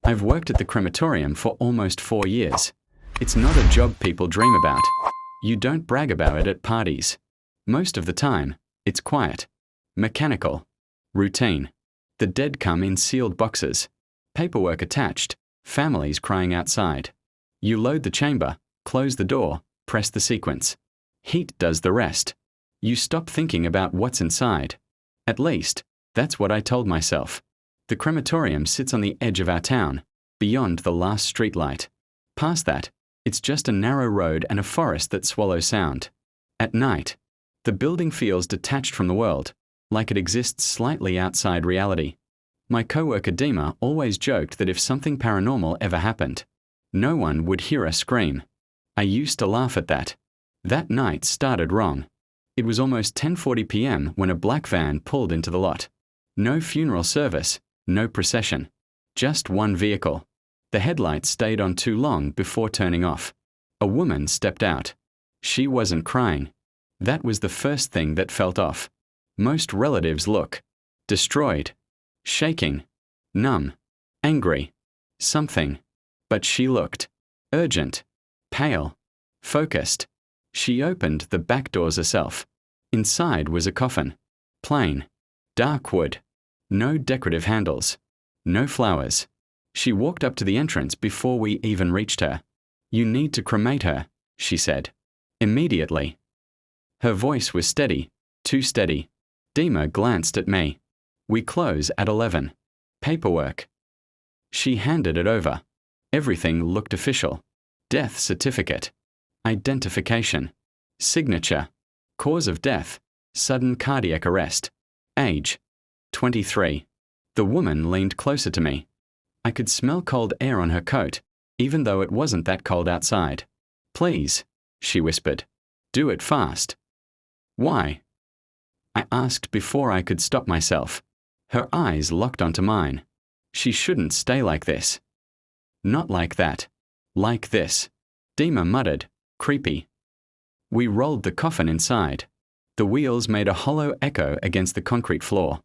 I've worked at the crematorium for almost 4 years. It's not a job people dream about. You don't brag about it at parties. Most of the time, it's quiet, mechanical, routine. The dead come in sealed boxes, paperwork attached, families crying outside. You load the chamber, close the door, press the sequence. Heat does the rest. You stop thinking about what's inside. At least, that's what I told myself. The crematorium sits on the edge of our town, beyond the last streetlight. Past that, it's just a narrow road and a forest that swallows sound. At night, the building feels detached from the world, like it exists slightly outside reality. My coworker Dima always joked that if something paranormal ever happened, no one would hear us scream. I used to laugh at that. That night started wrong. It was almost 10:40 p.m. when a black van pulled into the lot. No funeral service, no procession. Just one vehicle. The headlights stayed on too long before turning off. A woman stepped out. She wasn't crying. That was the first thing that felt off. Most relatives look destroyed, shaking, numb, angry, something. But she looked urgent, pale, focused. She opened the back doors herself. Inside was a coffin. Plain, dark wood. No decorative handles. No flowers. She walked up to the entrance before we even reached her. "You need to cremate her," she said. Immediately. Her voice was steady, too steady. Dima glanced at me. "We close at 11. Paperwork." She handed it over. Everything looked official. Death certificate. Identification. Signature. Cause of death. Sudden cardiac arrest. Age. 23. The woman leaned closer to me. I could smell cold air on her coat, even though it wasn't that cold outside. "Please," she whispered. "Do it fast." "Why?" I asked before I could stop myself. Her eyes locked onto mine. She shouldn't stay like this. "Not like that. Like this," Dima muttered, creepy. We rolled the coffin inside. The wheels made a hollow echo against the concrete floor.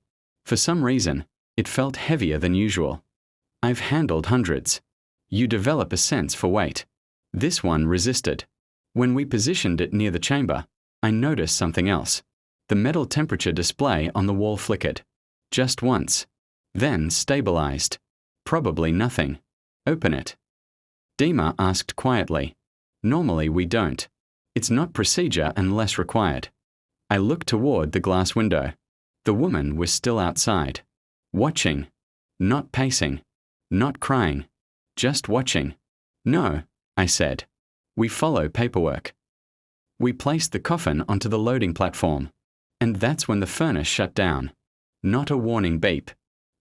For some reason, it felt heavier than usual. I've handled hundreds. You develop a sense for weight. This one resisted. When we positioned it near the chamber, I noticed something else. The metal temperature display on the wall flickered. Just once. Then stabilized. Probably nothing. "Open it." Dima asked quietly. Normally we don't. It's not procedure unless required. I looked toward the glass window. The woman was still outside. Watching. Not pacing. Not crying. Just watching. "No," I said. "We follow paperwork." We placed the coffin onto the loading platform. And that's when the furnace shut down. Not a warning beep.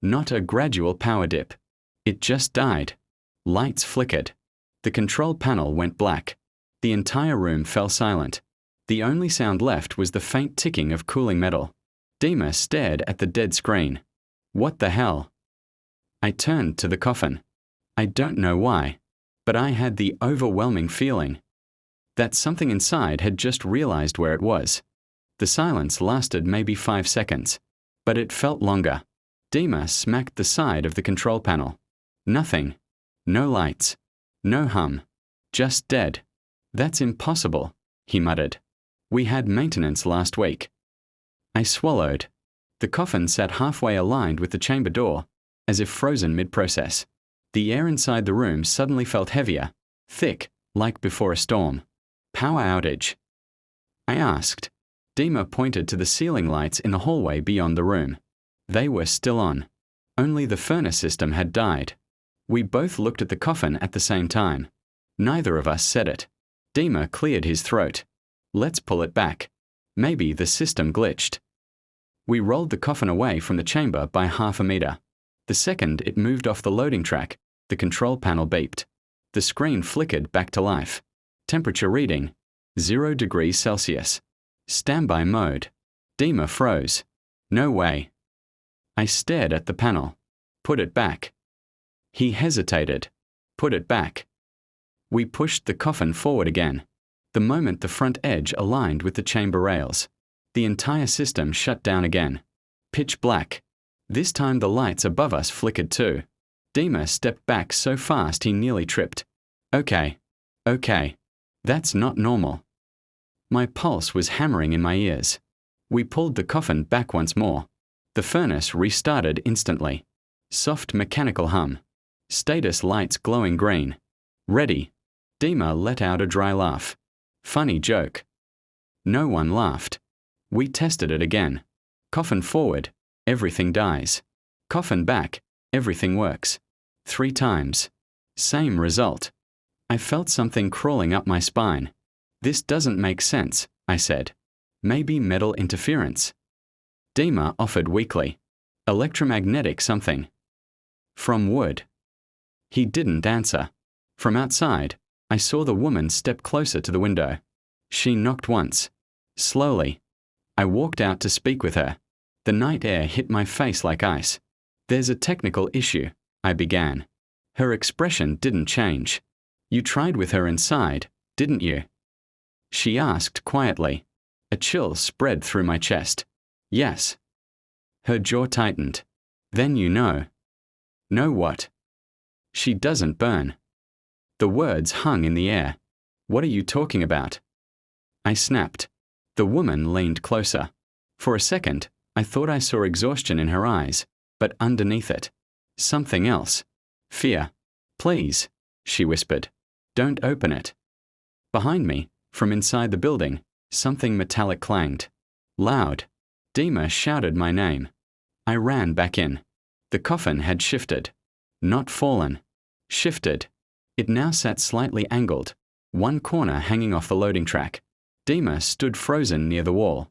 Not a gradual power dip. It just died. Lights flickered. The control panel went black. The entire room fell silent. The only sound left was the faint ticking of cooling metal. Dima stared at the dead screen. What the hell? I turned to the coffin. I don't know why, but I had the overwhelming feeling that something inside had just realized where it was. The silence lasted maybe 5 seconds, but it felt longer. Dima smacked the side of the control panel. Nothing. No lights. No hum. Just dead. "That's impossible," he muttered. "We had maintenance last week." I swallowed. The coffin sat halfway aligned with the chamber door, as if frozen mid-process. The air inside the room suddenly felt heavier, thick, like before a storm. "Power outage?" I asked. Dima pointed to the ceiling lights in the hallway beyond the room. They were still on. Only the furnace system had died. We both looked at the coffin at the same time. Neither of us said it. Dima cleared his throat. "Let's pull it back. Maybe the system glitched." We rolled the coffin away from the chamber by 1/2 meter. The second it moved off the loading track, the control panel beeped. The screen flickered back to life. Temperature reading, 0 degrees Celsius. Standby mode. Dima froze. "No way." I stared at the panel. "Put it back." He hesitated. "Put it back." We pushed the coffin forward again. The moment the front edge aligned with the chamber rails, the entire system shut down again. Pitch black. This time the lights above us flickered too. Dima stepped back so fast he nearly tripped. Okay. That's not normal. My pulse was hammering in my ears. We pulled the coffin back once more. The furnace restarted instantly. Soft mechanical hum. Status lights glowing green. Ready. Dima let out a dry laugh. Funny joke. No one laughed. We tested it again. Coffin forward, everything dies. Coffin back, everything works. 3 times. Same result. I felt something crawling up my spine. This doesn't make sense, I said. Maybe metal interference. Dima offered weakly. Electromagnetic something. From wood. He didn't answer. From outside, I saw the woman step closer to the window. She knocked once. Slowly. I walked out to speak with her. The night air hit my face like ice. There's a technical issue, I began. Her expression didn't change. You tried with her inside, didn't you? She asked quietly. A chill spread through my chest. Yes. Her jaw tightened. Then you know. Know what? She doesn't burn. The words hung in the air. What are you talking about? I snapped. The woman leaned closer. For a second, I thought I saw exhaustion in her eyes, but underneath it, something else. Fear. Please, she whispered. Don't open it. Behind me, from inside the building, something metallic clanged. Loud. Dima shouted my name. I ran back in. The coffin had shifted. Not fallen. Shifted. It now sat slightly angled, one corner hanging off the loading track. Dima stood frozen near the wall.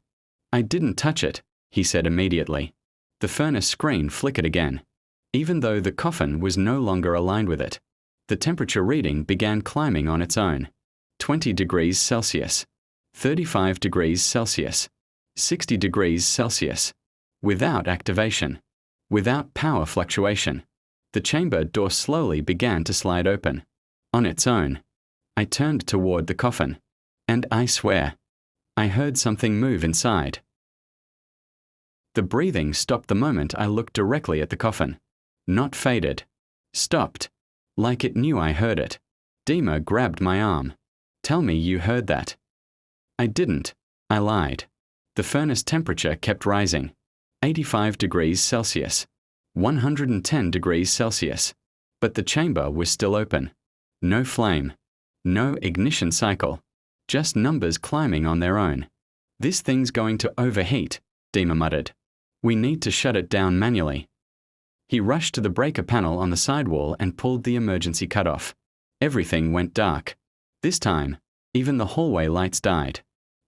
I didn't touch it, he said immediately. The furnace screen flickered again. Even though the coffin was no longer aligned with it, the temperature reading began climbing on its own. 20 degrees Celsius. 35 degrees Celsius. 60 degrees Celsius. Without activation. Without power fluctuation. The chamber door slowly began to slide open. On its own. I turned toward the coffin. And I swear, I heard something move inside. The breathing stopped the moment I looked directly at the coffin. Not faded. Stopped. Like it knew I heard it. Dima grabbed my arm. Tell me you heard that. I didn't. I lied. The furnace temperature kept rising. 85 degrees Celsius. 110 degrees Celsius. But the chamber was still open. No flame. No ignition cycle. Just numbers climbing on their own. This thing's going to overheat, Dima muttered. We need to shut it down manually. He rushed to the breaker panel on the sidewall and pulled the emergency cutoff. Everything went dark. This time, even the hallway lights died.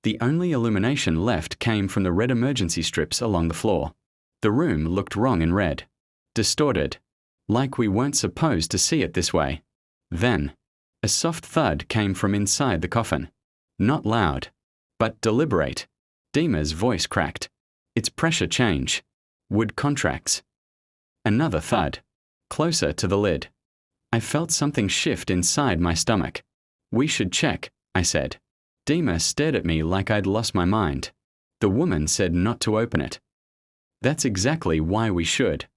The only illumination left came from the red emergency strips along the floor. The room looked wrong in red. Distorted. Like we weren't supposed to see it this way. Then, a soft thud came from inside the coffin. Not loud, but deliberate. Dima's voice cracked. Its pressure change. Wood contracts. Another thud. Closer to the lid. I felt something shift inside my stomach. We should check, I said. Dima stared at me like I'd lost my mind. The woman said not to open it. That's exactly why we should.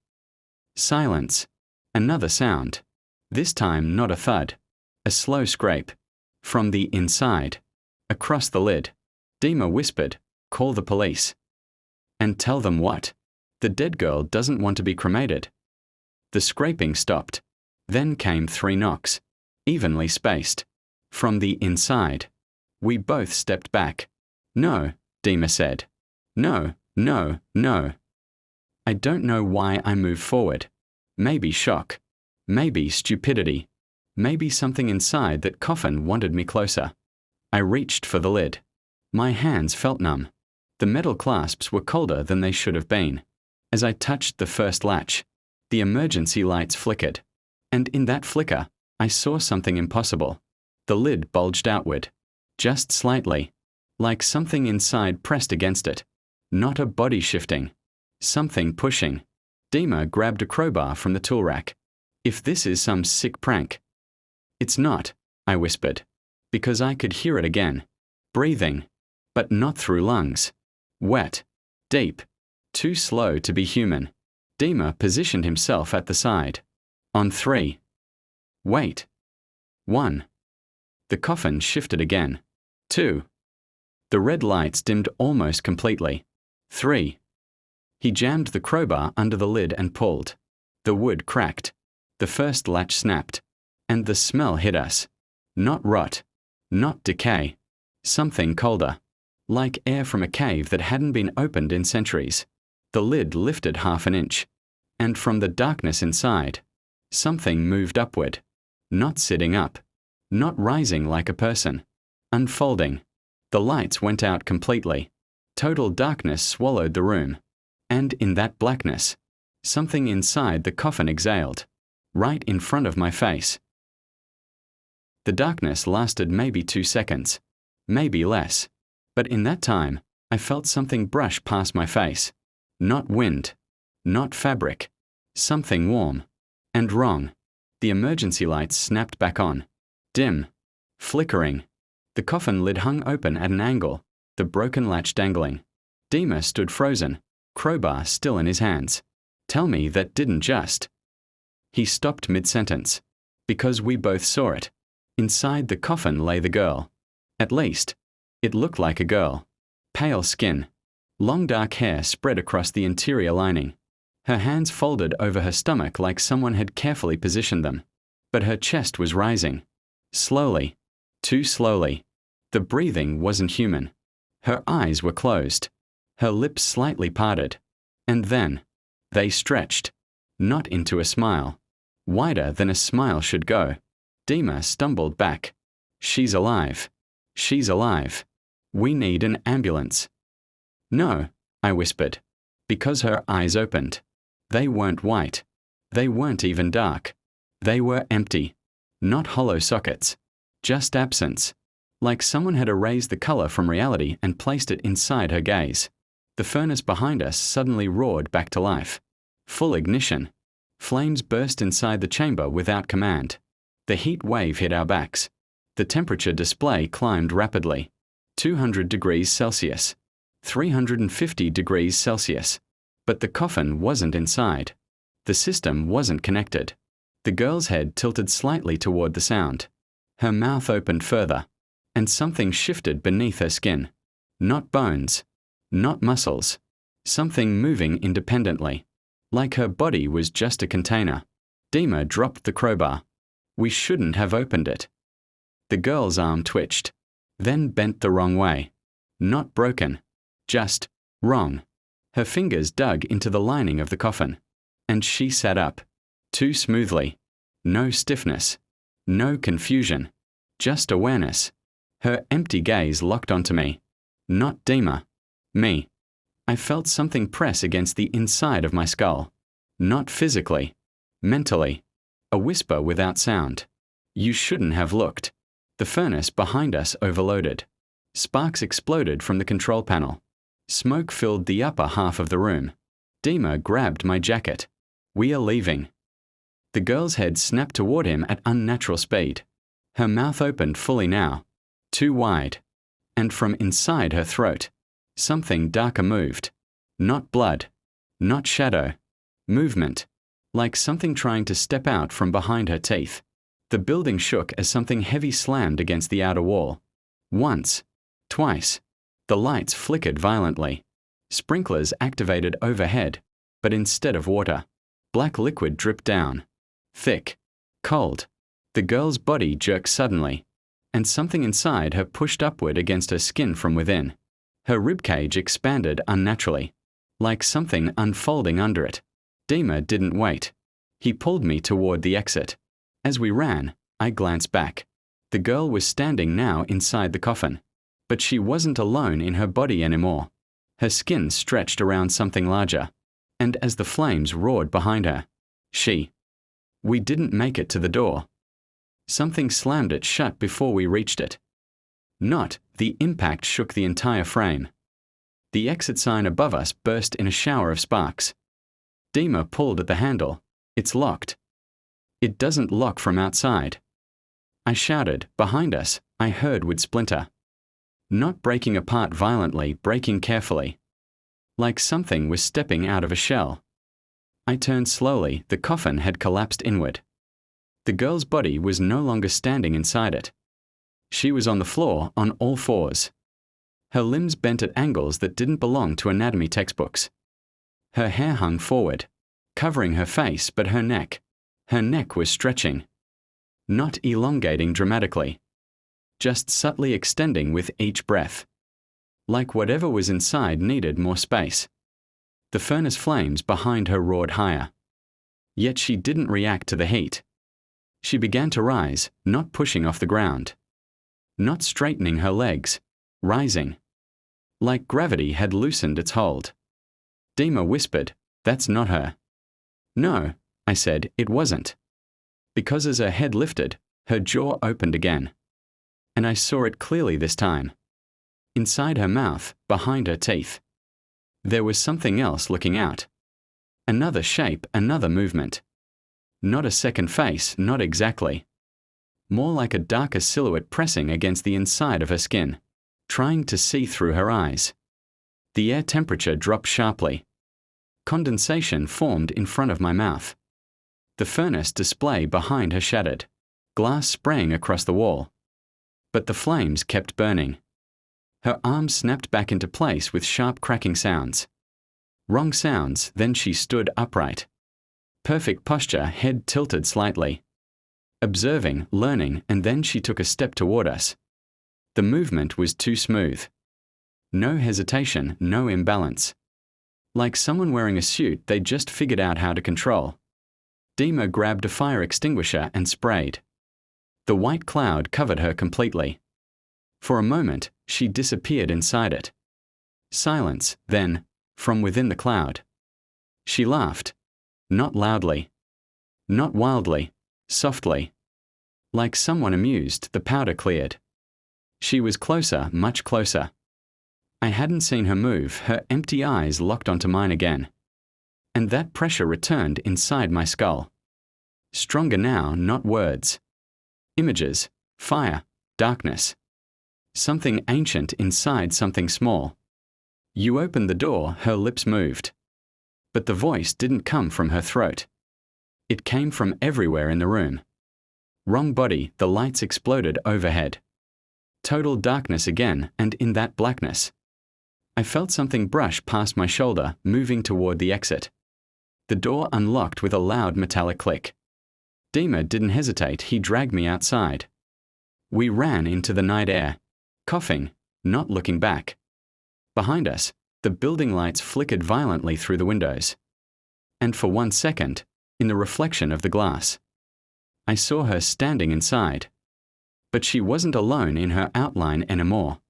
Silence. Another sound. This time not a thud. A slow scrape. From the inside. Across the lid. Dima whispered, call the police. And tell them what? The dead girl doesn't want to be cremated. The scraping stopped. Then came 3 knocks. Evenly spaced. From the inside. We both stepped back. No, Dima said. No, no, no. I don't know why I moved forward. Maybe shock. Maybe stupidity. Maybe something inside that coffin wanted me closer. I reached for the lid. My hands felt numb. The metal clasps were colder than they should have been. As I touched the first latch, the emergency lights flickered. And in that flicker, I saw something impossible. The lid bulged outward. Just slightly. Like something inside pressed against it. Not a body shifting. Something pushing. Dima grabbed a crowbar from the tool rack. If this is some sick prank. It's not, I whispered. Because I could hear it again. Breathing. But not through lungs. Wet. Deep. Too slow to be human. Dima positioned himself at the side. On 3. Wait. 1. The coffin shifted again. 2. The red lights dimmed almost completely. 3. He jammed the crowbar under the lid and pulled. The wood cracked. The first latch snapped. And the smell hit us. Not rot. Not decay. Something colder. Like air from a cave that hadn't been opened in centuries. The lid lifted half an inch. And from the darkness inside, something moved upward. Not sitting up. Not rising like a person. Unfolding. The lights went out completely. Total darkness swallowed the room. And in that blackness, something inside the coffin exhaled. Right in front of my face. The darkness lasted maybe 2 seconds. Maybe less. But in that time, I felt something brush past my face. Not wind. Not fabric. Something warm. And wrong. The emergency lights snapped back on. Dim. Flickering. The coffin lid hung open at an angle, the broken latch dangling. Dima stood frozen, crowbar still in his hands. Tell me that didn't just. He stopped mid-sentence. Because we both saw it. Inside the coffin lay the girl. At least, it looked like a girl. Pale skin. Long dark hair spread across the interior lining. Her hands folded over her stomach like someone had carefully positioned them. But her chest was rising. Slowly. Too slowly. The breathing wasn't human. Her eyes were closed. Her lips slightly parted. And then, they stretched. Not into a smile. Wider than a smile should go. Dima stumbled back. She's alive. She's alive. We need an ambulance. No, I whispered. Because her eyes opened. They weren't white. They weren't even dark. They were empty. Not hollow sockets. Just absence. Like someone had erased the color from reality and placed it inside her gaze. The furnace behind us suddenly roared back to life. Full ignition. Flames burst inside the chamber without command. The heat wave hit our backs. The temperature display climbed rapidly. 200 degrees Celsius. 350 degrees Celsius. But the coffin wasn't inside. The system wasn't connected. The girl's head tilted slightly toward the sound. Her mouth opened further. And something shifted beneath her skin. Not bones. Not muscles. Something moving independently. Like her body was just a container. Dima dropped the crowbar. We shouldn't have opened it. The girl's arm twitched. Then bent the wrong way. Not broken. Just wrong. Her fingers dug into the lining of the coffin. And she sat up. Too smoothly. No stiffness. No confusion. Just awareness. Her empty gaze locked onto me. Not Dima. Me. I felt something press against the inside of my skull. Not physically. Mentally. A whisper without sound. You shouldn't have looked. The furnace behind us overloaded. Sparks exploded from the control panel. Smoke filled the upper half of the room. Dima grabbed my jacket. We are leaving. The girl's head snapped toward him at unnatural speed. Her mouth opened fully now. Too wide. And from inside her throat, something darker moved. Not blood. Not shadow. Movement. Like something trying to step out from behind her teeth. The building shook as something heavy slammed against the outer wall. Once. Twice. The lights flickered violently. Sprinklers activated overhead, but instead of water, black liquid dripped down. Thick. Cold. The girl's body jerked suddenly, and something inside her pushed upward against her skin from within. Her ribcage expanded unnaturally, like something unfolding under it. Dima didn't wait. He pulled me toward the exit. As we ran, I glanced back. The girl was standing now inside the coffin. But she wasn't alone in her body anymore. Her skin stretched around something larger. And as the flames roared behind her, we didn't make it to the door. Something slammed it shut before we reached it. The impact shook the entire frame. The exit sign above us burst in a shower of sparks. Dima pulled at the handle. It's locked. It doesn't lock from outside. I shouted. Behind us, I heard wood splinter. Not breaking apart violently, breaking carefully. Like something was stepping out of a shell. I turned slowly. The coffin had collapsed inward. The girl's body was no longer standing inside it. She was on the floor on all fours. Her limbs bent at angles that didn't belong to anatomy textbooks. Her hair hung forward, covering her face but her neck. Her neck was stretching. Not elongating dramatically. Just subtly extending with each breath. Like whatever was inside needed more space. The furnace flames behind her roared higher. Yet she didn't react to the heat. She began to rise, not pushing off the ground. Not straightening her legs. Rising. Like gravity had loosened its hold. Dima whispered, "That's not her." "No," I said, "it wasn't." Because as her head lifted, her jaw opened again. And I saw it clearly this time. Inside her mouth, behind her teeth. There was something else looking out. Another shape, another movement. Not a second face, not exactly. More like a darker silhouette pressing against the inside of her skin, trying to see through her eyes. The air temperature dropped sharply. Condensation formed in front of my mouth. The furnace display behind her shattered, glass spraying across the wall. But the flames kept burning. Her arms snapped back into place with sharp cracking sounds. Wrong sounds, then she stood upright. Perfect posture, head tilted slightly. Observing, learning, and then she took a step toward us. The movement was too smooth. No hesitation, no imbalance. Like someone wearing a suit they just figured out how to control. Dima grabbed a fire extinguisher and sprayed. The white cloud covered her completely. For a moment, she disappeared inside it. Silence, then, from within the cloud. She laughed. Not loudly. Not wildly. Softly. Like someone amused, the powder cleared. She was closer, much closer. I hadn't seen her move, her empty eyes locked onto mine again. And that pressure returned inside my skull. Stronger now, not words. Images, fire, darkness. Something ancient inside something small. You opened the door, her lips moved. But the voice didn't come from her throat. It came from everywhere in the room. Wrong body, the lights exploded overhead. Total darkness again, and in that blackness. I felt something brush past my shoulder, moving toward the exit. The door unlocked with a loud metallic click. Dima didn't hesitate, he dragged me outside. We ran into the night air, coughing, not looking back. Behind us, the building lights flickered violently through the windows. And for 1 second, in the reflection of the glass, I saw her standing inside. But she wasn't alone in her outline anymore.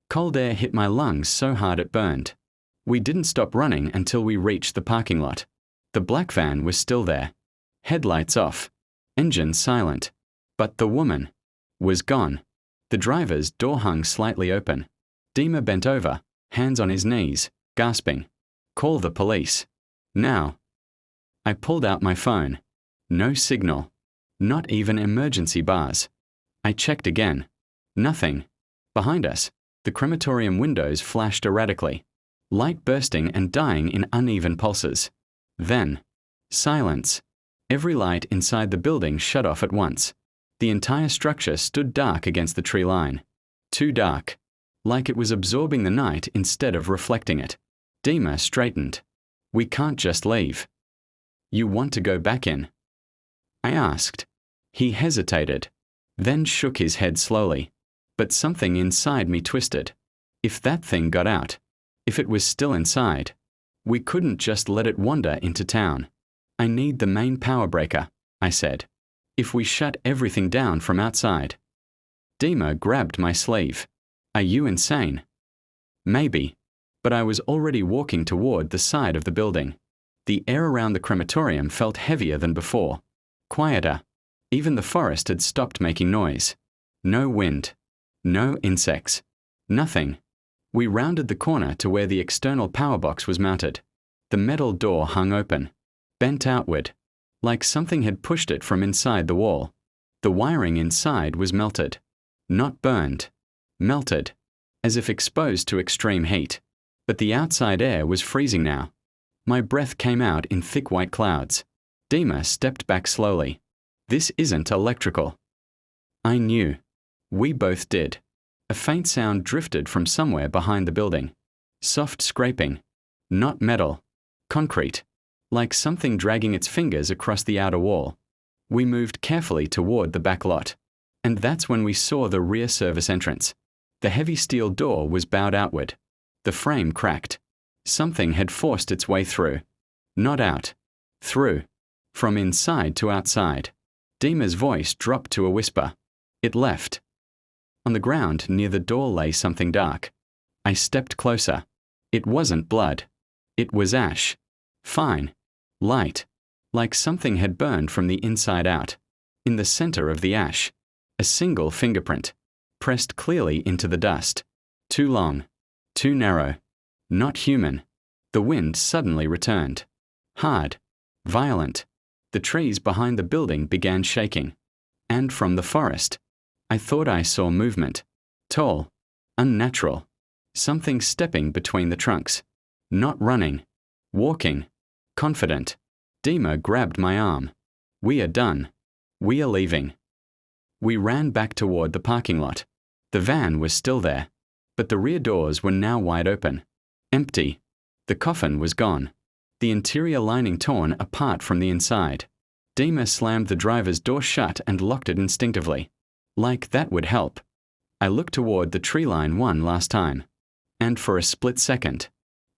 Cold air hit my lungs so hard it burned. We didn't stop running until we reached the parking lot. The black van was still there. Headlights off. Engine silent. But the woman was gone. The driver's door hung slightly open. Dima bent over, hands on his knees, gasping. "Call the police. Now." I pulled out my phone. No signal. Not even emergency bars. I checked again. Nothing. Behind us, the crematorium windows flashed erratically, light bursting and dying in uneven pulses. Then, silence. Every light inside the building shut off at once. The entire structure stood dark against the tree line. Too dark. Like it was absorbing the night instead of reflecting it. Dima straightened. "We can't just leave." "You want to go back in?" I asked. He hesitated, then shook his head slowly. But something inside me twisted. If that thing got out, if it was still inside, we couldn't just let it wander into town. "I need the main power breaker," I said. "If we shut everything down from outside." Dima grabbed my sleeve. "Are you insane?" Maybe, but I was already walking toward the side of the building. The air around the crematorium felt heavier than before, quieter. Even the forest had stopped making noise. No wind. No insects. Nothing. We rounded the corner to where the external power box was mounted. The metal door hung open, bent outward, like something had pushed it from inside the wall. The wiring inside was melted. Not burned. Melted, as if exposed to extreme heat. But the outside air was freezing now. My breath came out in thick white clouds. Dima stepped back slowly. This isn't electrical. I knew. We both did. A faint sound drifted from somewhere behind the building. Soft scraping. Not metal. Concrete. Like something dragging its fingers across the outer wall. We moved carefully toward the back lot. And that's when we saw the rear service entrance. The heavy steel door was bowed outward. The frame cracked. Something had forced its way through. Not out. Through. From inside to outside. Dima's voice dropped to a whisper. It left. On the ground near the door lay something dark. I stepped closer. It wasn't blood. It was ash. Fine. Light. Like something had burned from the inside out. In the center of the ash. A single fingerprint. Pressed clearly into the dust. Too long. Too narrow. Not human. The wind suddenly returned. Hard. Violent. The trees behind the building began shaking. And from the forest, I thought I saw movement. Tall. Unnatural. Something stepping between the trunks. Not running. Walking. Confident. Dima grabbed my arm. We are done. We are leaving. We ran back toward the parking lot. The van was still there, but the rear doors were now wide open. Empty. The coffin was gone. The interior lining torn apart from the inside. Dima slammed the driver's door shut and locked it instinctively. Like that would help. I looked toward the tree line one last time. And for a split second,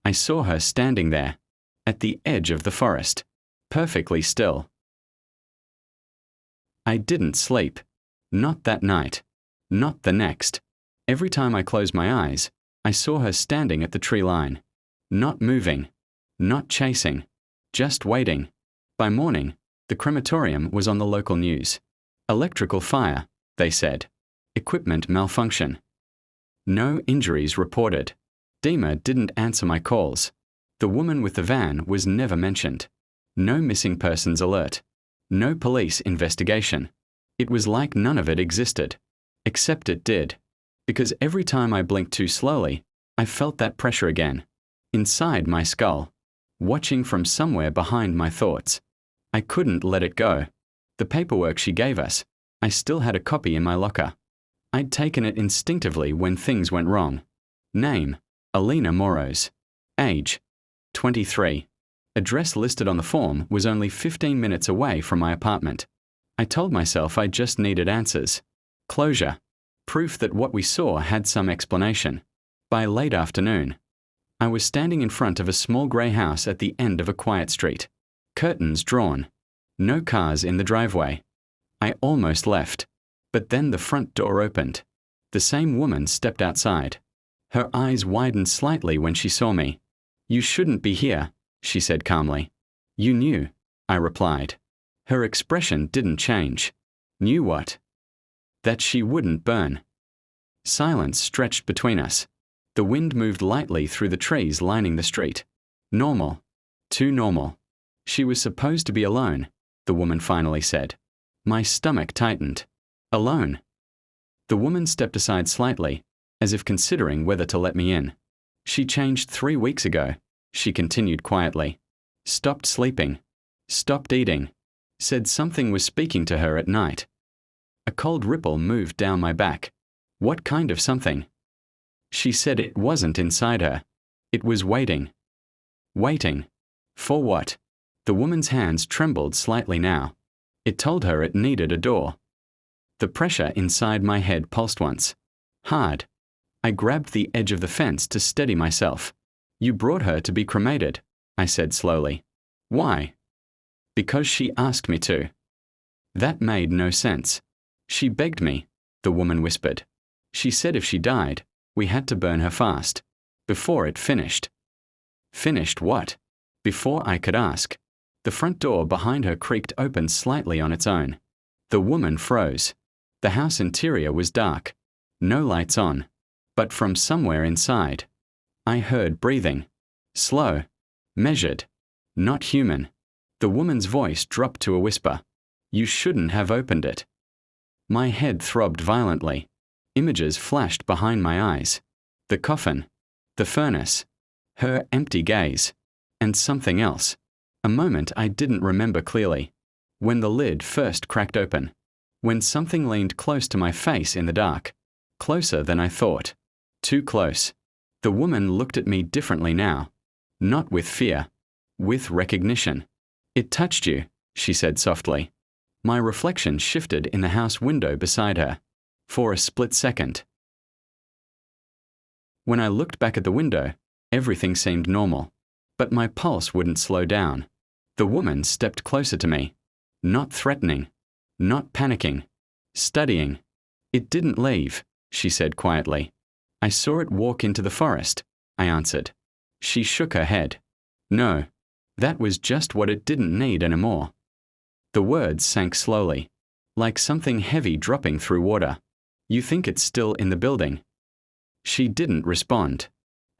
I saw her standing there, at the edge of the forest, perfectly still. I didn't sleep. Not that night. Not the next. Every time I closed my eyes, I saw her standing at the tree line. Not moving. Not chasing. Just waiting. By morning, the crematorium was on the local news. Electrical fire, they said. Equipment malfunction. No injuries reported. Dima didn't answer my calls. The woman with the van was never mentioned. No missing persons alert. No police investigation. It was like none of it existed. Except it did. Because every time I blinked too slowly, I felt that pressure again. Inside my skull. Watching from somewhere behind my thoughts. I couldn't let it go. The paperwork she gave us, I still had a copy in my locker. I'd taken it instinctively when things went wrong. Name, Alina Moros. Age, 23. Address listed on the form was only 15 minutes away from my apartment. I told myself I just needed answers. Closure. Proof that what we saw had some explanation. By late afternoon, I was standing in front of a small grey house at the end of a quiet street. Curtains drawn. No cars in the driveway. I almost left. But then the front door opened. The same woman stepped outside. Her eyes widened slightly when she saw me. "You shouldn't be here," she said calmly. "You knew," I replied. Her expression didn't change. Knew what? That she wouldn't burn. Silence stretched between us. The wind moved lightly through the trees lining the street. Normal. Too normal. She was supposed to be alone, the woman finally said. My stomach tightened. Alone. The woman stepped aside slightly, as if considering whether to let me in. She changed 3 weeks ago, she continued quietly. Stopped sleeping. Stopped eating. Said something was speaking to her at night. A cold ripple moved down my back. What kind of something? She said it wasn't inside her. It was waiting. Waiting. For what? The woman's hands trembled slightly now. It told her it needed a door. The pressure inside my head pulsed once. Hard. I grabbed the edge of the fence to steady myself. You brought her to be cremated, I said slowly. Why? Because she asked me to. That made no sense. She begged me, the woman whispered. She said if she died, we had to burn her fast. Before it finished. Finished what? Before I could ask. The front door behind her creaked open slightly on its own. The woman froze. The house interior was dark. No lights on. But from somewhere inside, I heard breathing. Slow. Measured. Not human. The woman's voice dropped to a whisper. You shouldn't have opened it. My head throbbed violently. Images flashed behind my eyes. The coffin. The furnace. Her empty gaze. and something else. A moment I didn't remember clearly. When the lid first cracked open. When something leaned close to my face in the dark. Closer than I thought. Too close. The woman looked at me differently now. Not with fear. With recognition. "It touched you," she said softly. My reflection shifted in the house window beside her. For a split second. When I looked back at the window, everything seemed normal. But my pulse wouldn't slow down. The woman stepped closer to me. Not threatening. Not panicking. Studying. "It didn't leave," she said quietly. "I saw it walk into the forest," I answered. She shook her head. "No. That was just what it didn't need anymore." The words sank slowly, like something heavy dropping through water. "You think it's still in the building?" She didn't respond.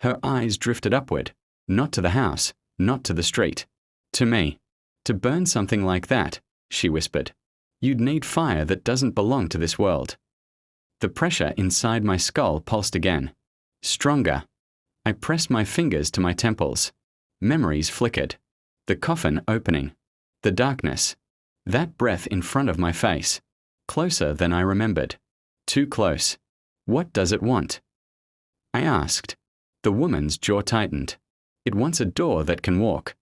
Her eyes drifted upward, not to the house, not to the street. To me. "To burn something like that," she whispered, "you'd need fire that doesn't belong to this world." The pressure inside my skull pulsed again. Stronger. I pressed my fingers to my temples. Memories flickered. The coffin opening. The darkness. That breath in front of my face. Closer than I remembered. Too close. "What does it want?" I asked. The woman's jaw tightened. "It wants a door that can walk."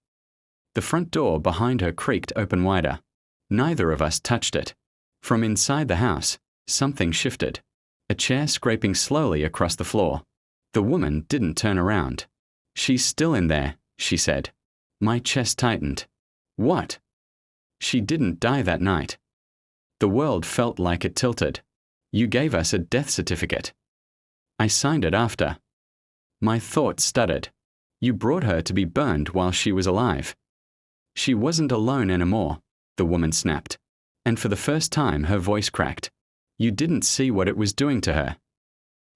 The front door behind her creaked open wider. Neither of us touched it. From inside the house, something shifted. A chair scraping slowly across the floor. The woman didn't turn around. "She's still in there," she said. My chest tightened. "What?" "She didn't die that night." The world felt like it tilted. "You gave us a death certificate." "I signed it after." My thoughts stuttered. "You brought her to be burned while she was alive." "She wasn't alone anymore," the woman snapped. And for the first time her voice cracked. "You didn't see what it was doing to her."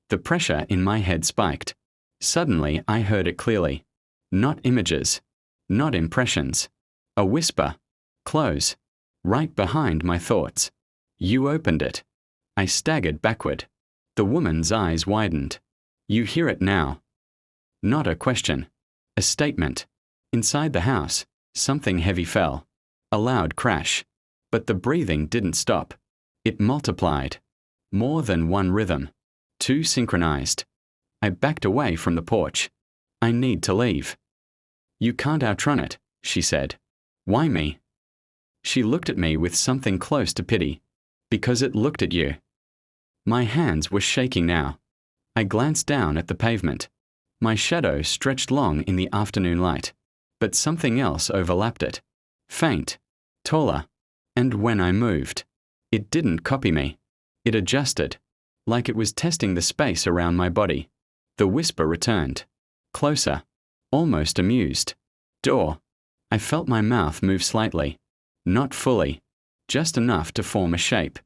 The pressure in my head spiked. Suddenly I heard it clearly. Not images. Not impressions. A whisper. Close. Right behind my thoughts. "You opened it." I staggered backward. The woman's eyes widened. "You hear it now." Not a question. A statement. Inside the house, something heavy fell. A loud crash. But the breathing didn't stop. It multiplied. More than one rhythm. Two synchronized. I backed away from the porch. "I need to leave." "You can't outrun it," she said. "Why me?" She looked at me with something close to pity. "Because it looked at you." My hands were shaking now. I glanced down at the pavement. My shadow stretched long in the afternoon light. But something else overlapped it. Faint. Taller. And when I moved, it didn't copy me. It adjusted. Like it was testing the space around my body. The whisper returned. Closer. Almost amused. "Door." I felt my mouth move slightly. Not fully. Just enough to form a shape.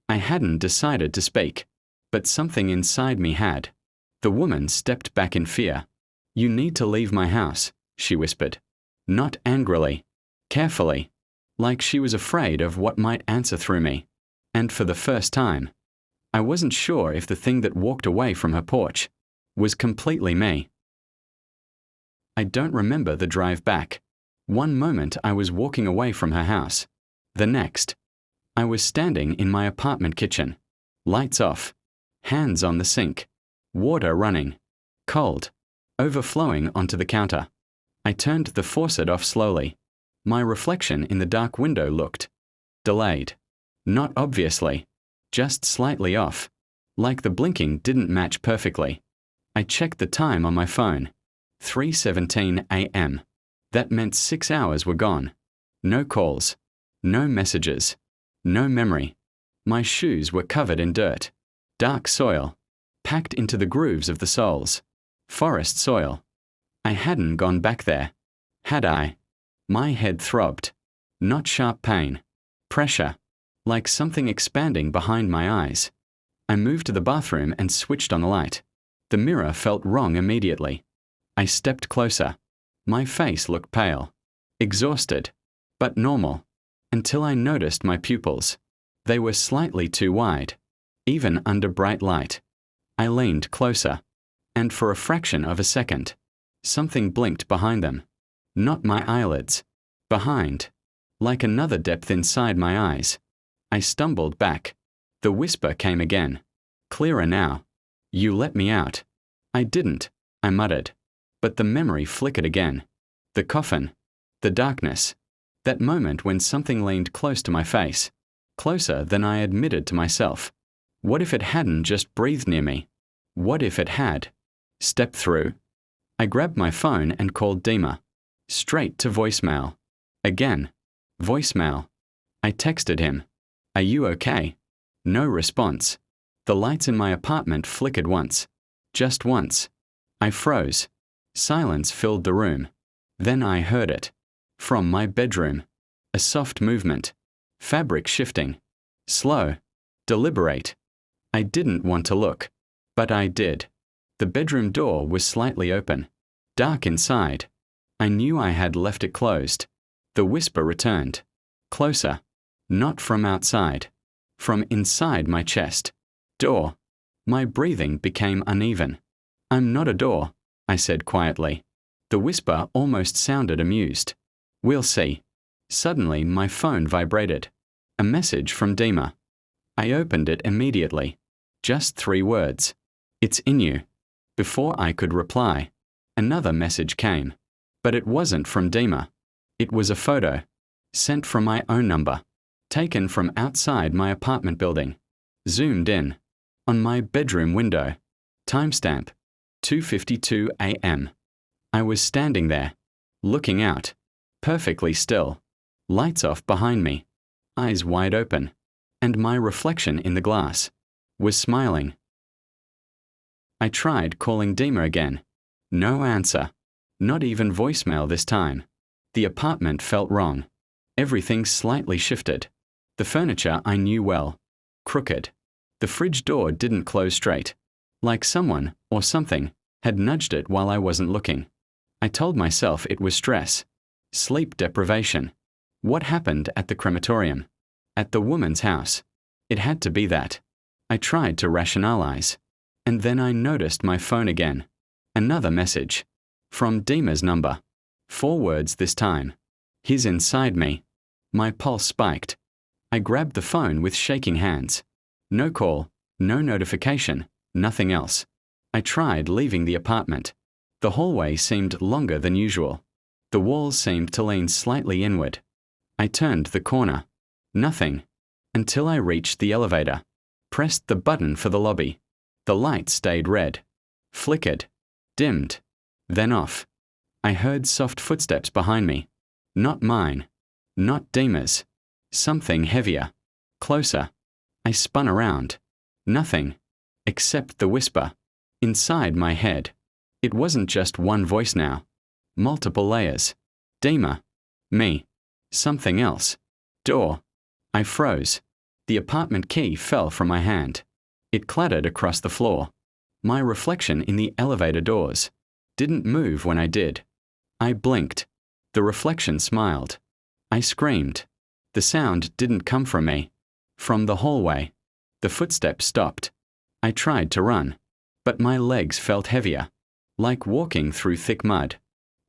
I hadn't decided to speak. But something inside me had. The woman stepped back in fear. "You need to leave my house," she whispered. Not angrily. Carefully. Like she was afraid of what might answer through me. And for the first time, I wasn't sure if the thing that walked away from her porch was completely me. I don't remember the drive back. One moment I was walking away from her house. The next, I was standing in my apartment kitchen. Lights off. Hands on the sink. Water running. Cold. Overflowing onto the counter. I turned the faucet off slowly. My reflection in the dark window looked delayed. Not obviously. Just slightly off. Like the blinking didn't match perfectly. I checked the time on my phone. 3:17 a.m. That meant 6 hours were gone. No calls. No messages. No memory. My shoes were covered in dirt. Dark soil. Packed into the grooves of the soles. Forest soil. I hadn't gone back there. Had I? My head throbbed. Not sharp pain. Pressure. Like something expanding behind my eyes. I moved to the bathroom and switched on the light. The mirror felt wrong immediately. I stepped closer. My face looked pale. Exhausted. But normal. Until I noticed my pupils. They were slightly too wide. Even under bright light. I leaned closer. And for a fraction of a second, something blinked behind them. Not my eyelids. Behind. Like another depth inside my eyes. I stumbled back. The whisper came again. Clearer now. You let me out. I didn't, I muttered. But the memory flickered again. The coffin. The darkness. That moment when something leaned close to my face. Closer than I admitted to myself. What if it hadn't just breathed near me? What if it had? Step through. I grabbed my phone and called Dima. Straight to voicemail. Again. Voicemail. I texted him. Are you okay? No response. The lights in my apartment flickered once. Just once. I froze. Silence filled the room. Then I heard it. From my bedroom. A soft movement. Fabric shifting. Slow. Deliberate. I didn't want to look. But I did. The bedroom door was slightly open. Dark inside. I knew I had left it closed. The whisper returned. Closer. Not from outside. From inside my chest. Door. My breathing became uneven. I'm not a door, I said quietly. The whisper almost sounded amused. We'll see. Suddenly my phone vibrated. A message from Dima. I opened it immediately. Just 3 words. It's in you. Before I could reply, another message came. But it wasn't from Dima. It was a photo. Sent from my own number. Taken from outside my apartment building. Zoomed in. On my bedroom window. Timestamp. 2:52 a.m. I was standing there. Looking out. Perfectly still. Lights off behind me. Eyes wide open. And my reflection in the glass. Was smiling. I tried calling Dima again. No answer. Not even voicemail this time. The apartment felt wrong. Everything slightly shifted. The furniture I knew well. Crooked. The fridge door didn't close straight. Like someone, or something, had nudged it while I wasn't looking. I told myself it was stress. Sleep deprivation. What happened at the crematorium? At the woman's house? It had to be that. I tried to rationalize. And then I noticed my phone again. Another message. From Dima's number. 4 words this time. He's inside me. My pulse spiked. I grabbed the phone with shaking hands. No call, no notification, nothing else. I tried leaving the apartment. The hallway seemed longer than usual. The walls seemed to lean slightly inward. I turned the corner. Nothing. Until I reached the elevator. Pressed the button for the lobby. The light stayed red. Flickered. Dimmed. Then off. I heard soft footsteps behind me. Not mine. Not Dima's. Something heavier. Closer. I spun around. Nothing. Except the whisper. Inside my head. It wasn't just one voice now. Multiple layers. Dima. Me. Something else. Door. I froze. The apartment key fell from my hand. It clattered across the floor. My reflection in the elevator doors. Didn't move when I did. I blinked. The reflection smiled. I screamed. The sound didn't come from me. From the hallway. The footsteps stopped. I tried to run. But my legs felt heavier. Like walking through thick mud.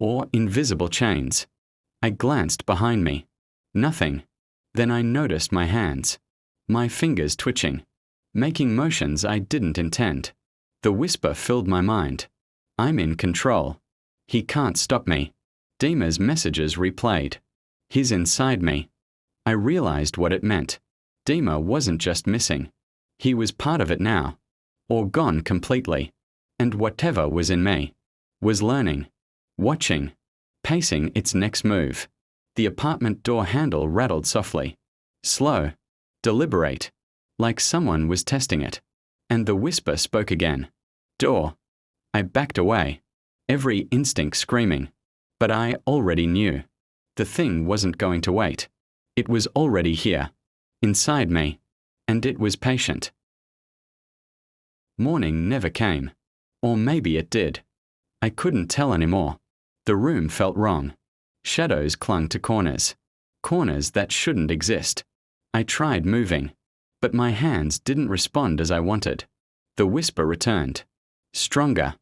Or invisible chains. I glanced behind me. Nothing. Then I noticed my hands. My fingers twitching. Making motions I didn't intend. The whisper filled my mind. I'm in control. He can't stop me. Dima's messages replayed. He's inside me. I realized what it meant. Dima wasn't just missing. He was part of it now. Or gone completely. And whatever was in me. Was learning. Watching. Pacing its next move. The apartment door handle rattled softly. Slow. Deliberate. Like someone was testing it. And the whisper spoke again. Door. I backed away. Every instinct screaming. But I already knew. The thing wasn't going to wait. It was already here. Inside me. And it was patient. Morning never came. Or maybe it did. I couldn't tell anymore. The room felt wrong. Shadows clung to corners. Corners that shouldn't exist. I tried moving. But my hands didn't respond as I wanted. The whisper returned. Stronger.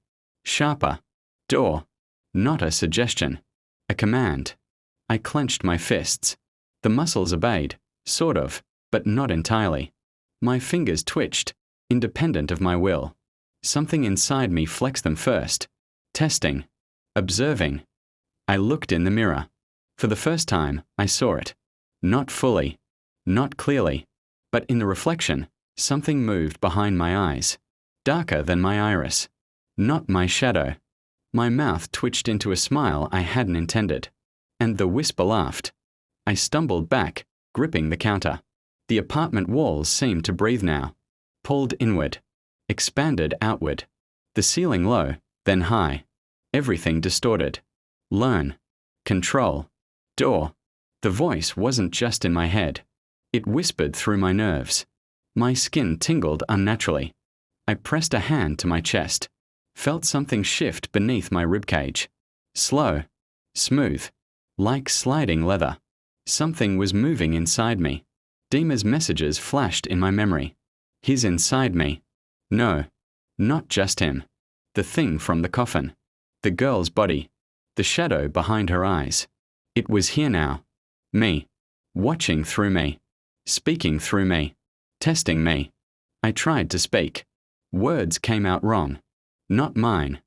Sharper. Door. Not a suggestion. A command. I clenched my fists. The muscles obeyed, sort of, but not entirely. My fingers twitched, independent of my will. Something inside me flexed them first. Testing. Observing. I looked in the mirror. For the first time, I saw it. Not fully. Not clearly. But in the reflection, something moved behind my eyes. Darker than my iris. Not my shadow. My mouth twitched into a smile I hadn't intended. And the whisper laughed. I stumbled back, gripping the counter. The apartment walls seemed to breathe now. Pulled inward. Expanded outward. The ceiling low, then high. Everything distorted. Learn. Control. Door. The voice wasn't just in my head. It whispered through my nerves. My skin tingled unnaturally. I pressed a hand to my chest. Felt something shift beneath my ribcage. Slow. Smooth. Like sliding leather. Something was moving inside me. Dima's messages flashed in my memory. He's inside me. No. Not just him. The thing from the coffin. The girl's body. The shadow behind her eyes. It was here now. Me. Watching through me. Speaking through me. Testing me. I tried to speak. Words came out wrong. Not mine.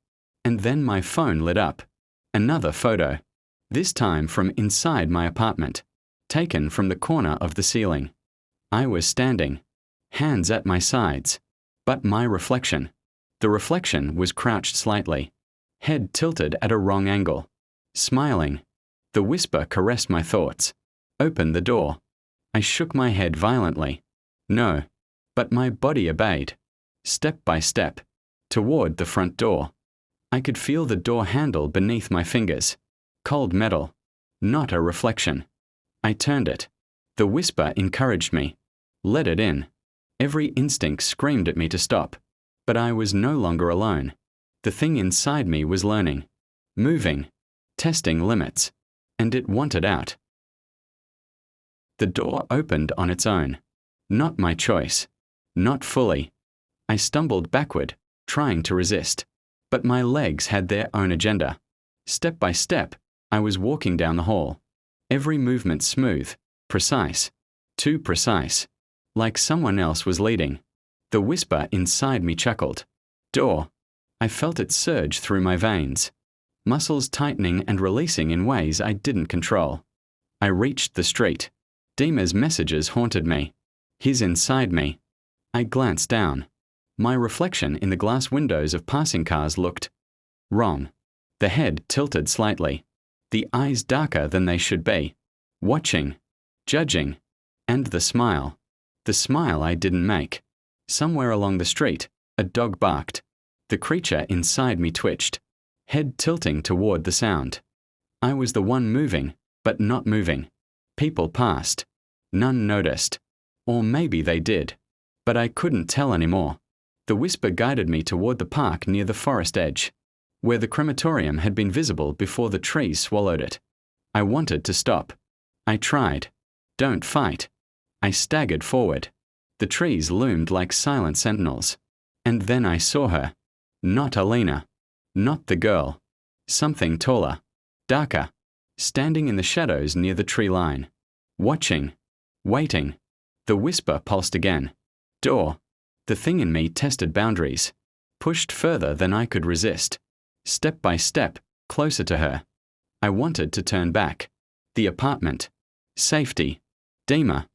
And then my phone lit up. Another photo. This time from inside my apartment. Taken from the corner of the ceiling. I was standing. Hands at my sides. But my reflection. The reflection was crouched slightly. Head tilted at a wrong angle. Smiling. The whisper caressed my thoughts. Open the door. I shook my head violently. No. But my body obeyed. Step by step. Toward the front door. I could feel the door handle beneath my fingers. Cold metal. Not a reflection. I turned it. The whisper encouraged me. Let it in. Every instinct screamed at me to stop. But I was no longer alone. The thing inside me was learning. Moving. Testing limits. And it wanted out. The door opened on its own. Not my choice. Not fully. I stumbled backward, trying to resist. But my legs had their own agenda. Step by step, I was walking down the hall. Every movement smooth, precise. Too precise. Like someone else was leading. The whisper inside me chuckled. Door. I felt it surge through my veins. Muscles tightening and releasing in ways I didn't control. I reached the street. Dima's messages haunted me. He's inside me. I glanced down. My reflection in the glass windows of passing cars looked wrong. The head tilted slightly. The eyes darker than they should be. Watching. Judging. And the smile. The smile I didn't make. Somewhere along the street, a dog barked. The creature inside me twitched. Head tilting toward the sound. I was the one moving, but not moving. People passed. None noticed. Or maybe they did. But I couldn't tell anymore. The whisper guided me toward the park near the forest edge, where the crematorium had been visible before the trees swallowed it. I wanted to stop. I tried. Don't fight. I staggered forward. The trees loomed like silent sentinels. And then I saw her. Not Alina. Not the girl. Something taller. Darker. Standing in the shadows near the tree line. Watching. Waiting. The whisper pulsed again. Door. The thing in me tested boundaries. Pushed further than I could resist. Step by step, closer to her. I wanted to turn back. The apartment. Safety. Dima.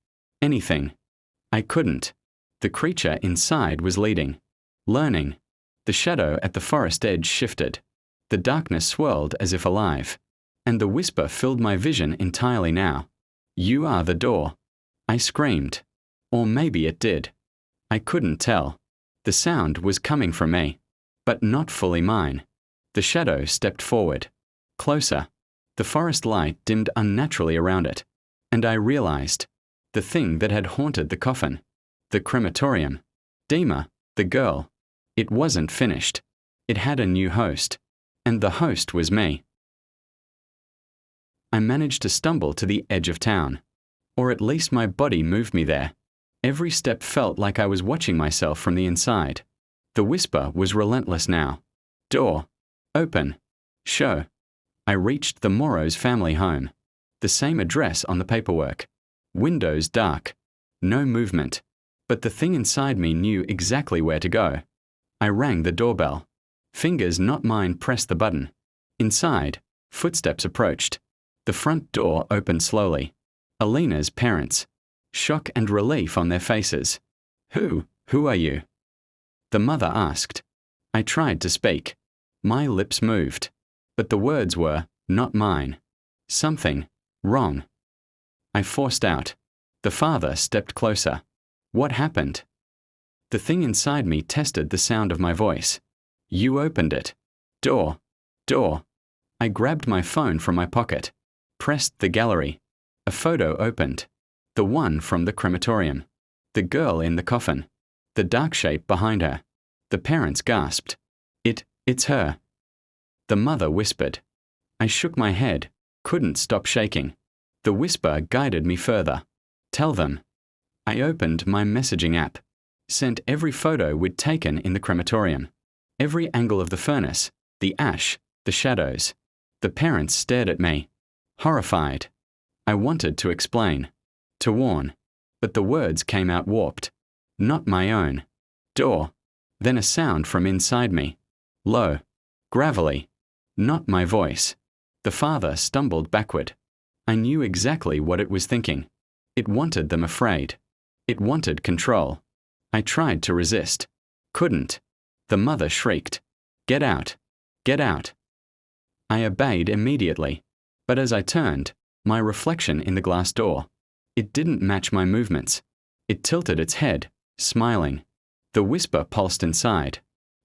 Anything. I couldn't. The creature inside was leading. Learning. The shadow at the forest edge shifted. The darkness swirled as if alive. And the whisper filled my vision entirely now. You are the door. I screamed. Or maybe it did. I couldn't tell. The sound was coming from me. But not fully mine. The shadow stepped forward. Closer. The forest light dimmed unnaturally around it. And I realized. The thing that had haunted the coffin. The crematorium. Dima, the girl. It wasn't finished. It had a new host. And the host was me. I managed to stumble to the edge of town. Or at least my body moved me there. Every step felt like I was watching myself from the inside. The whisper was relentless now. Door. Open. Show. I reached the Morrow's family home. The same address on the paperwork. Windows dark. No movement. But the thing inside me knew exactly where to go. I rang the doorbell. Fingers not mine pressed the button. Inside, footsteps approached. The front door opened slowly. Alina's parents. Shock and relief on their faces. Who are you? The mother asked. I tried to speak. My lips moved. But the words were not mine. Something wrong. I forced out. The father stepped closer. What happened? The thing inside me tested the sound of my voice. You opened it. Door. I grabbed my phone from my pocket. Pressed the gallery. A photo opened. The one from the crematorium. The girl in the coffin. The dark shape behind her. The parents gasped. It's her. The mother whispered. I shook my head, couldn't stop shaking. The whisper guided me further. Tell them. I opened my messaging app. Sent every photo we'd taken in the crematorium. Every angle of the furnace, the ash, the shadows. The parents stared at me, horrified. I wanted to explain, to warn, but the words came out warped. Not my own. Door. Then a sound from inside me. Low. Gravelly. Not my voice. The father stumbled backward. I knew exactly what it was thinking. It wanted them afraid. It wanted control. I tried to resist. Couldn't. The mother shrieked. Get out. Get out. I obeyed immediately. But as I turned, my reflection in the glass door. It didn't match my movements. It tilted its head, smiling. The whisper pulsed inside.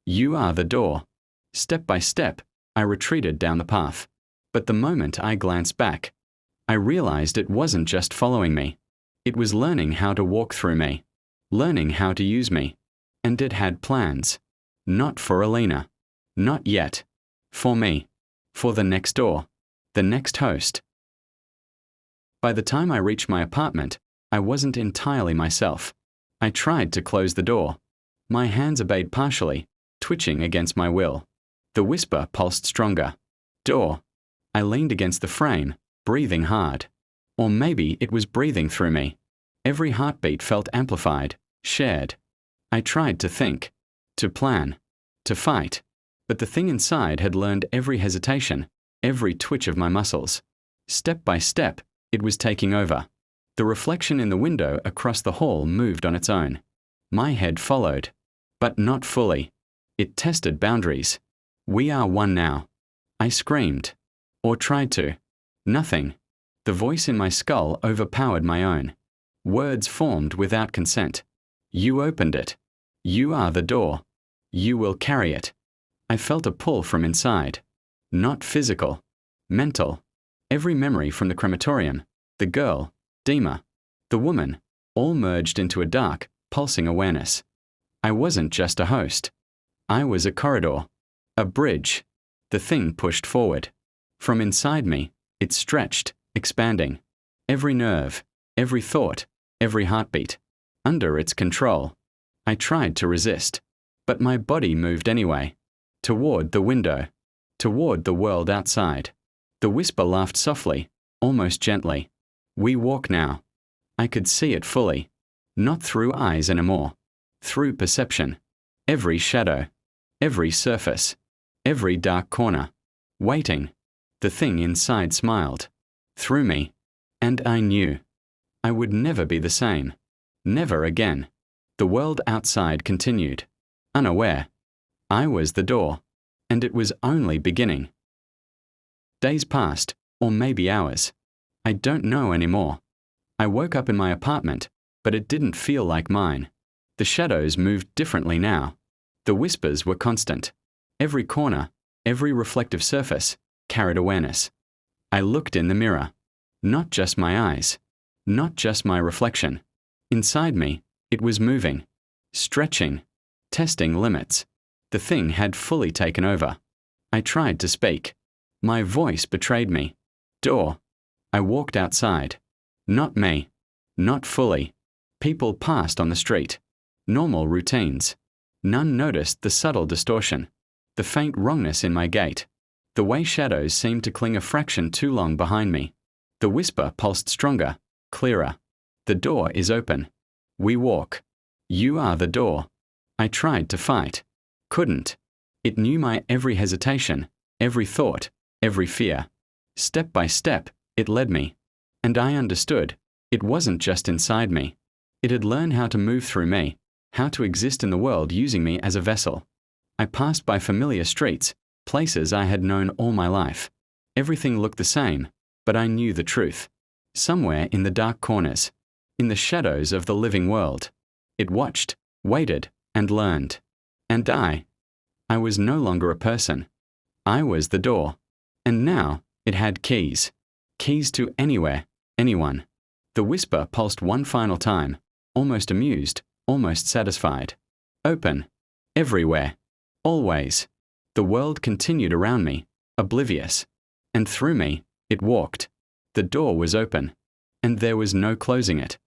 You are the door. Step by step, I retreated down the path. But the moment I glanced back, I realized it wasn't just following me. It was learning how to walk through me. Learning how to use me. And it had plans. Not for Alina. Not yet. For me. For the next door. The next host. By the time I reached my apartment, I wasn't entirely myself. I tried to close the door. My hands obeyed partially, twitching against my will. The whisper pulsed stronger. Door. I leaned against the frame, breathing hard. Or maybe it was breathing through me. Every heartbeat felt amplified, shared. I tried to think, to plan, to fight. But the thing inside had learned every hesitation, every twitch of my muscles. Step by step, it was taking over. The reflection in the window across the hall moved on its own. My head followed. But not fully. It tested boundaries. We are one now. I screamed. Or tried to. Nothing. The voice in my skull overpowered my own. Words formed without consent. You opened it. You are the door. You will carry it. I felt a pull from inside. Not physical. Mental. Every memory from the crematorium, the girl, Dima, the woman, all merged into a dark, pulsing awareness. I wasn't just a host. I was a corridor. A bridge. The thing pushed forward. From inside me, it stretched, expanding. Every nerve, every thought, every heartbeat. Under its control. I tried to resist. But my body moved anyway. Toward the window. Toward the world outside. The whisper laughed softly, almost gently. We walk now. I could see it fully. Not through eyes anymore. Through perception. Every shadow. Every surface. Every dark corner. Waiting. The thing inside smiled. Through me. And I knew. I would never be the same. Never again. The world outside continued. Unaware. I was the door. And it was only beginning. Days passed, or maybe hours. I don't know anymore. I woke up in my apartment, but it didn't feel like mine. The shadows moved differently now. The whispers were constant. Every corner, every reflective surface, carried awareness. I looked in the mirror. Not just my eyes. Not just my reflection. Inside me, it was moving. Stretching. Testing limits. The thing had fully taken over. I tried to speak. My voice betrayed me. Door. I walked outside. Not me. Not fully. People passed on the street. Normal routines. None noticed the subtle distortion. The faint wrongness in my gait. The way shadows seemed to cling a fraction too long behind me. The whisper pulsed stronger, clearer. The door is open. We walk. You are the door. I tried to fight. Couldn't. It knew my every hesitation, every thought, every fear. Step by step, it led me. And I understood. It wasn't just inside me. It had learned how to move through me, how to exist in the world using me as a vessel. I passed by familiar streets, places I had known all my life. Everything looked the same, but I knew the truth. Somewhere in the dark corners, in the shadows of the living world, it watched, waited, and learned. And I was no longer a person. I was the door. And now it had keys. Keys to anywhere, anyone. The whisper pulsed one final time, almost amused, almost satisfied. Open. Everywhere. Always. The world continued around me, oblivious. And through me, it walked. The door was open. And there was no closing it.